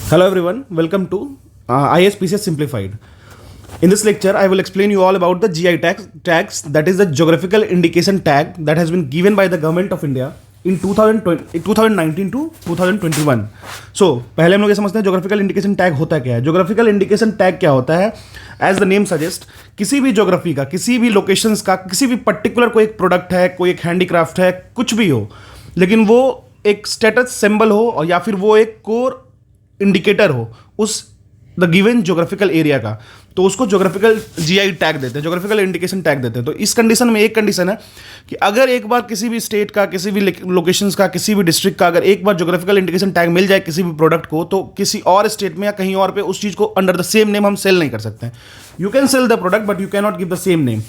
Hello everyone, welcome to ISPCS Simplified. In this lecture, I will explain you all about the GI tags, that is the geographical indication tag that has been given by the government of India in 2019 to 2021. So पहले हम लोग ये समझते हैं geographical indication tag होता क्या है. Geographical indication tag क्या होता है? एज द नेम सजेस्ट, किसी भी जोग्राफी का, किसी भी लोकेशंस का, किसी भी पर्टिकुलर कोई एक प्रोडक्ट है, कोई एक हैंडीक्राफ्ट है, कुछ भी हो, लेकिन वो एक स्टेटस सिंबल हो और या फिर वो एक कोर इंडिकेटर हो उस द गिवन जोग्राफिकल एरिया का, तो उसको जोग्राफिकल जीआई टैग देते हैं, जोग्राफिकल इंडिकेशन टैग देते हैं. तो इस कंडीशन में एक कंडीशन है कि अगर एक बार किसी भी स्टेट का, किसी भी लोकेशंस का, किसी भी डिस्ट्रिक्ट का अगर एक बार जोग्राफिकल इंडिकेशन टैग मिल जाए किसी भी प्रोडक्ट को, तो किसी और स्टेट में या कहीं और पे उस चीज़ को अंडर द सेम नेम हम सेल नहीं कर सकते हैं. You can sell the product but you can not give the same name.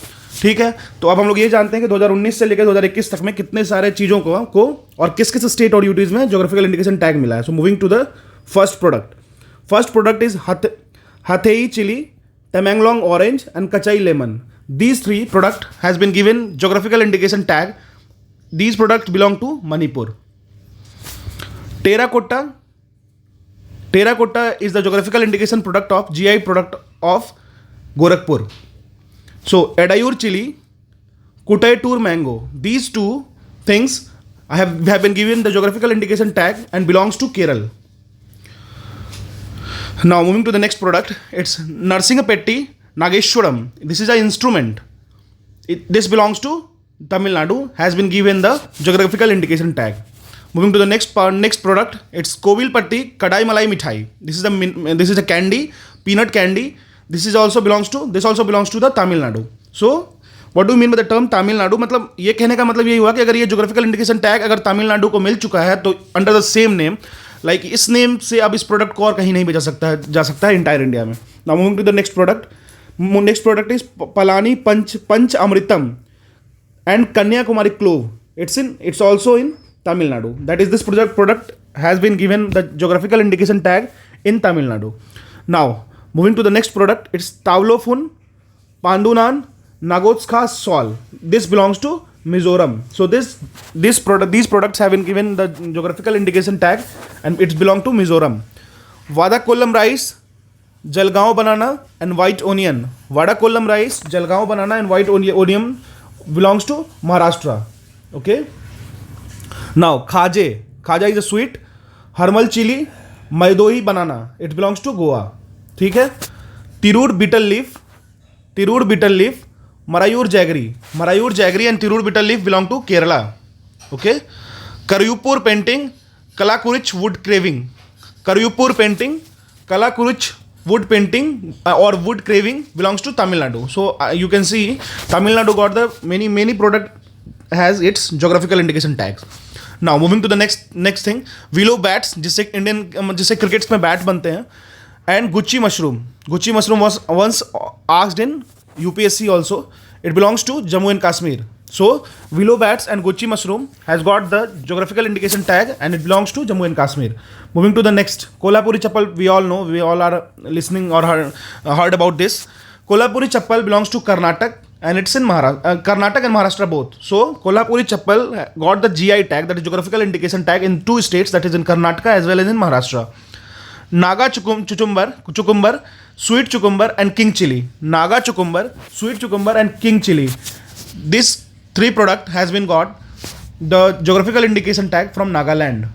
ठीक है, तो अब हम लोग ये जानते हैं कि 2019 से लेकर 2021 तक में कितने सारे चीज़ों को और किस किस स्टेट और यूटीज में जोग्राफिकल इंडिकेशन टैग मिला है. So moving to the first product. First product is Hathei chili, Tamenglong orange and Kachai lemon. These three product has been given geographical indication tag. These products belong to Manipur. Terracotta is the geographical indication product of GI product of Gorakhpur. So Edayur chili, Kutaitur mango. These two things have been given the geographical indication tag and belongs to Kerala. Now moving to the next product, it's Narsingapetti Nageshwaram. This is an instrument. This belongs to Tamil Nadu, has been given the geographical indication tag. Moving to the next product, it's Kovilpatti Kadai Malai Mithai. This is a candy, peanut candy. This also belongs to the Tamil Nadu. So what do you mean by the term Tamil Nadu? मतलब ये कहने का मतलब यही हुआ कि अगर ये geographical indication tag अगर तमिलनाडु को मिल चुका है तो under the same name, like इस नेम से अब इस प्रोडक्ट को और कहीं नहीं बेचा जा सकता है इंटायर इंडिया में. Now moving to the next product is Palani Panchamirtham and Kanyakumari clove. It's also in Tamil Nadu. That is this product has been given the geographical indication tag in Tamil Nadu. Now moving to the next product, it's तावलोफुन पांडुनान नागोत्स्का shawl. This belongs to Mizoram. So these products have been given the geographical indication tag and it's belong to Mizoram. Vadakollam rice, Jalgaon banana and white onion. Vadakollam rice, Jalgaon banana and white onion belongs to Maharashtra. Okay. Now Khaja is a sweet. Harmal chili, Maidohi banana. It belongs to Goa. ठीक है. Tirur betel leaf. Marayur jaggery and Tirur betel leaf belong to Kerala. Okay. Karayupur painting, Kalakurich wood carving. Karayupur painting, Kalakurich wood painting or wood carving belongs to Tamil Nadu. So you can see Tamil Nadu got the many product has its geographical indication tags. Now moving to the next thing, willow bats जिससे crickets में bat बनते हैं, and Gucci mushroom was once asked in UPSC also. It belongs to Jammu and Kashmir. So willow bats and Gucci mushroom has got the geographical indication tag and it belongs to Jammu and Kashmir. Moving to the next, Kolhapuri chappal, we all know, we all are listening or heard about this. Kolhapuri chappal belongs to Karnataka and it's in Karnataka and Maharashtra both. So Kolhapuri chappal got the GI tag, that is geographical indication tag, in two states, that is in Karnataka as well as in Maharashtra. Naga cucumber, sweet cucumber and king chili. Naga cucumber, sweet cucumber and king chili. This three product has been got the geographical indication tag from Nagaland.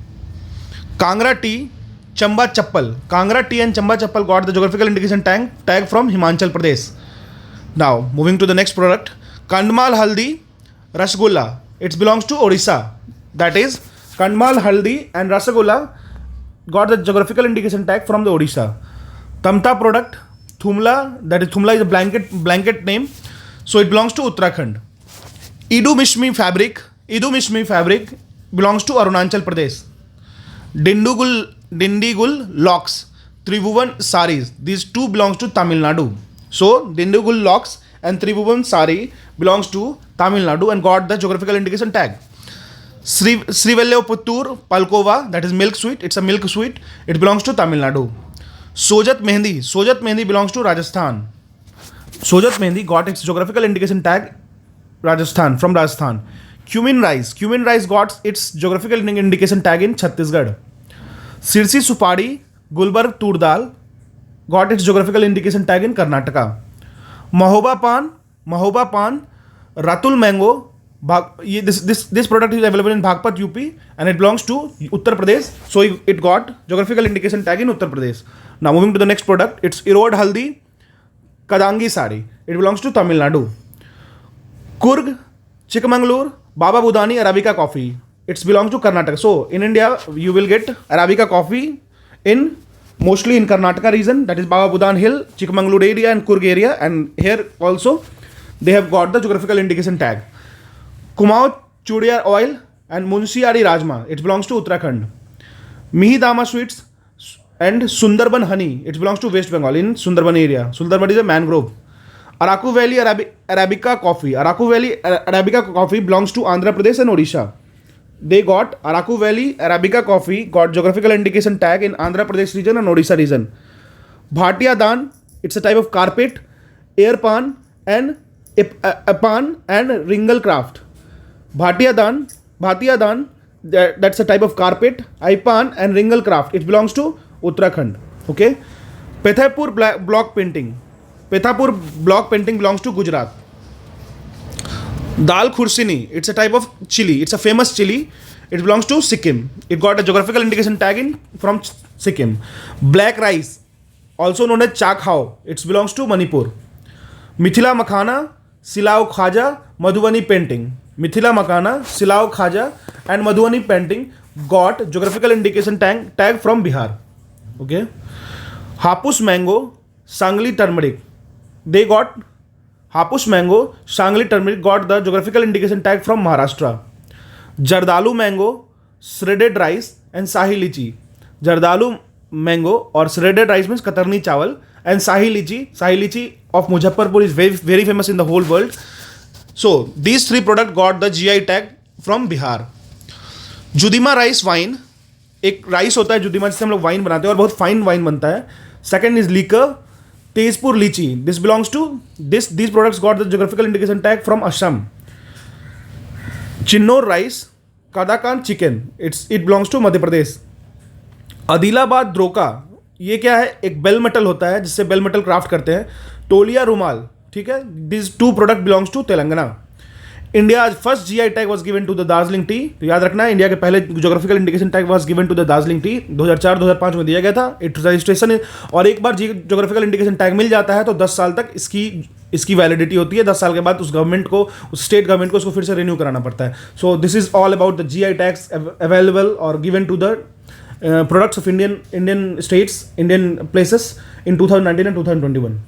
Kangra tea, Chamba chappal. Kangra tea and Chamba chappal got the geographical indication tag from Himachal Pradesh. Now moving to the next product, Kandmal haldi rasgulla. It belongs to Odisha. That is Kandmal haldi and rasgulla got the geographical indication tag from the Odisha. Tamta product, Thumla, that is Thumla is a blanket name, so it belongs to Uttarakhand. Idu Mishmi fabric belongs to Arunachal Pradesh. Dindigul locks, Tribhuvan saris, these two belongs to Tamil Nadu. So Dindigul locks and Tribhuvan sari belongs to Tamil Nadu and got the geographical indication tag. Srivilliaputtur Palkova, that is milk sweet, it's a milk sweet, it belongs to Tamil Nadu. Sojat Mehendi belongs to Rajasthan. Sojat Mehendi got its geographical indication tag from Rajasthan. Cumin rice got its geographical indication tag in Chhattisgarh. Sirsi Supari Gulbarg tur dal got its geographical indication tag in Karnataka. Mahoba pan, Ratul mango. This product is available in Bhagpat, UP, and it belongs to Uttar Pradesh. So it got geographical indication tag in Uttar Pradesh. Now moving to the next product, it's Erode Haldi Kadangi Sari. It belongs to Tamil Nadu. Kurg, Chikmagalur, Baba Budani Arabica coffee. It belongs to Karnataka. So in India, you will get Arabica coffee in mostly in Karnataka region. That is Baba Budan Hill, Chikmagalur area, and Kurg area. And here also they have got the geographical indication tag. Kumaon Chudiyar oil and Munsiari Rajma. It belongs to Uttarakhand. Mihidama sweets and Sundarban honey. It belongs to West Bengal in Sundarban area. Sundarban is a mangrove. Araku Valley Arabica coffee. Araku Valley Arabica coffee belongs to Andhra Pradesh and Odisha. They got Araku Valley Arabica coffee got geographical indication tag in Andhra Pradesh region and Odisha region. Bhatia Dan, it's a type of carpet, air pan and pan and ringle craft. Bhatia Dan, that's a type of carpet, ipan and ringle craft. It belongs to Uttarakhand. Okay. Pethapur block painting. Pethapur block painting belongs to Gujarat. Dal Khursini, it's a type of chili. It's a famous chili. It belongs to Sikkim. It got a geographical indication tag in from Sikkim. Black rice, also known as Chakhao, it belongs to Manipur. Mithila Makhana, Silao Khaja, Madhubani painting. Mithila Makhana, Silao Khaja and Madhubani painting got geographical indication tag from Bihar. Okay. Hapus mango, Sangli turmeric. They got Hapus mango, Sangli turmeric got the geographical indication tag from Maharashtra. Jardalu mango, shredded rice and Sahi lychee. Jardalu mango or shredded rice means Katarni chawal, and Sahi lychee of Muzaffarpur is very, very famous in the whole world. So these three products got the GI tag from Bihar. Judima rice wine, एक rice होता है जुदिमा जिससे हम लोग wine बनाते हैं और बहुत फाइन वाइन बनता है. Second is liquor, Tezpur litchi. This belongs to these products got the geographical indication tag from Assam. Chinnaur rice, Kadaknath chicken, it belongs to Madhya Pradesh. Adilabad द्रोका, ये क्या है, एक बेल मेटल होता है जिससे बेल मेटल क्राफ्ट करते हैं. टोलिया रुमाल, ठीक है. This too product belongs to Telangana. India first GI tag was given to the Darjeeling tea. तो याद रखना है, इंडिया के पहले geographical indication tag was given to the Darjeeling tea 2004-2005 में दिया गया था. इट रजिस्ट्रेशन, और एक बार ज्योग्राफिकल इंडिकेशन टैग मिल जाता है तो 10 साल तक इसकी वैलिडिटी होती है. 10 साल के बाद उस गवर्नमेंट को, उस स्टेट गवर्नमेंट को उसको फिर से रिन्यू कराना पड़ता है. So this is all about the GI tags available और given to the products of Indian states, Indian places in 2019 and 2021.